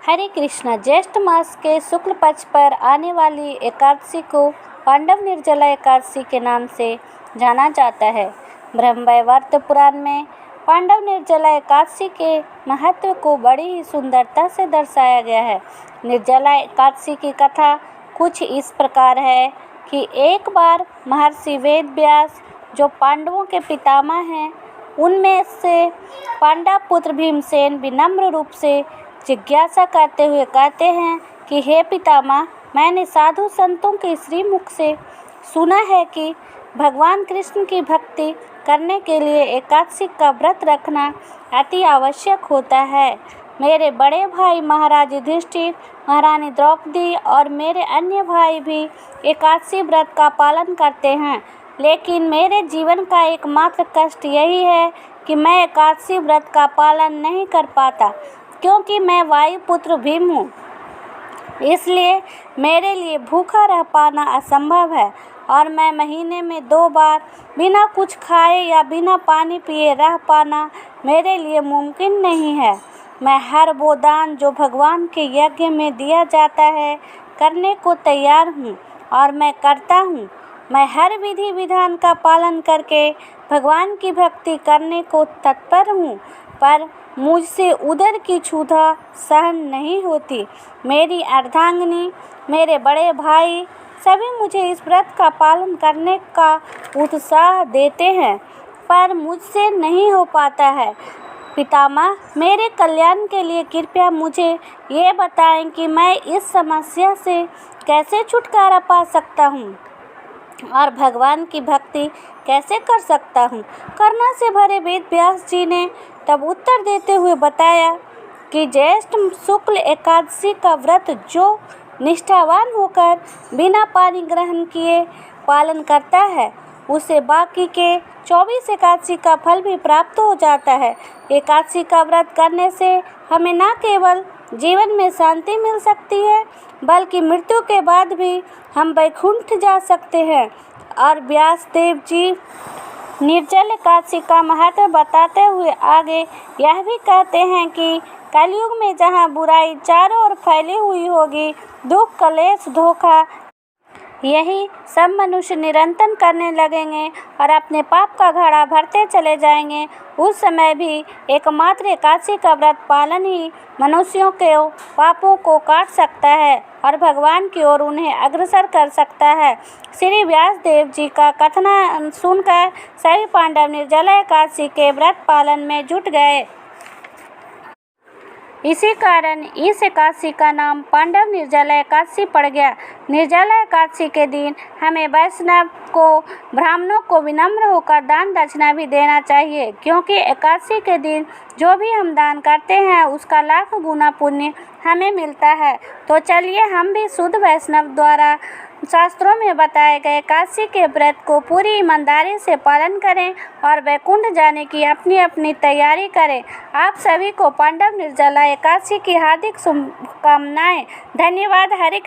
हरे कृष्णा। ज्येष्ठ मास के शुक्ल पक्ष पर आने वाली एकादशी को पांडव निर्जला एकादशी के नाम से जाना जाता है। ब्रह्मवैवर्त पुराण में पांडव निर्जला एकादशी के महत्व को बड़ी ही सुंदरता से दर्शाया गया है। निर्जला एकादशी की कथा कुछ इस प्रकार है कि एक बार महर्षि वेदव्यास, जो पांडवों के पितामह हैं, उनमें से पांडव पुत्र भीमसेन विनम्र रूप से जिज्ञासा करते हुए कहते हैं कि हे पितामह, मैंने साधु संतों के श्रीमुख से सुना है कि भगवान कृष्ण की भक्ति करने के लिए एकादशी का व्रत रखना अति आवश्यक होता है। मेरे बड़े भाई महाराज युधिष्ठिर, महारानी द्रौपदी और मेरे अन्य भाई भी एकादशी व्रत का पालन करते हैं, लेकिन मेरे जीवन का एकमात्र कष्ट यही है कि मैं एकादशी व्रत का पालन नहीं कर पाता, क्योंकि मैं वायुपुत्र भीम हूँ। इसलिए मेरे लिए भूखा रह पाना असंभव है और मैं महीने में 2 बार बिना कुछ खाए या बिना पानी पिए रह पाना मेरे लिए मुमकिन नहीं है। मैं हर वो दान जो भगवान के यज्ञ में दिया जाता है करने को तैयार हूँ और मैं करता हूँ। मैं हर विधि विधान का पालन करके भगवान की भक्ति करने को तत्पर हूँ, पर मुझसे उदर की क्षुधा सहन नहीं होती। मेरी अर्धांगिनी, मेरे बड़े भाई सभी मुझे इस व्रत का पालन करने का उत्साह देते हैं, पर मुझसे नहीं हो पाता है। पितामह, मेरे कल्याण के लिए कृपया मुझे ये बताएं कि मैं इस समस्या से कैसे छुटकारा पा सकता हूँ और भगवान की भक्ति कैसे कर सकता हूँ। करुणा से भरे वेदव्यास जी ने तब उत्तर देते हुए बताया कि ज्येष्ठ शुक्ल एकादशी का व्रत जो निष्ठावान होकर बिना पानी ग्रहण किए पालन करता है, उसे बाकी के 24 एकादशी का फल भी प्राप्त हो जाता है। एकादशी का व्रत करने से हमें न केवल जीवन में शांति मिल सकती है, बल्कि मृत्यु के बाद भी हम वैकुंठ जा सकते हैं। और व्यासदेव जी निर्जल एकादशी का महत्व बताते हुए आगे यह भी कहते हैं कि कलयुग में जहाँ बुराई चारों ओर फैली हुई होगी, दुख, कलेश, धोखा, यही सब मनुष्य निरंतर करने लगेंगे और अपने पाप का घड़ा भरते चले जाएंगे। उस समय भी एकमात्र एकादशी का व्रत पालन ही मनुष्यों के पापों को काट सकता है और भगवान की ओर उन्हें अग्रसर कर सकता है। श्री व्यासदेव जी का कथन सुनकर सभी पांडव निर्जला एकादशी के व्रत पालन में जुट गए। इसी कारण इस एकादशी का नाम पांडव निर्जला एकादशी पड़ गया। निर्जला एकादशी के दिन हमें वैष्णव को, ब्राह्मणों को विनम्र होकर दान दक्षिणा भी देना चाहिए, क्योंकि एकादशी के दिन जो भी हम दान करते हैं उसका लाख गुना पुण्य हमें मिलता है। तो चलिए हम भी शुद्ध वैष्णव द्वारा शास्त्रों में बताए गए एकादशी के व्रत को पूरी ईमानदारी से पालन करें और वैकुंठ जाने की अपनी अपनी तैयारी करें। आप सभी को पांडव निर्जला एकादशी की हार्दिक शुभकामनाएं। धन्यवाद। हरे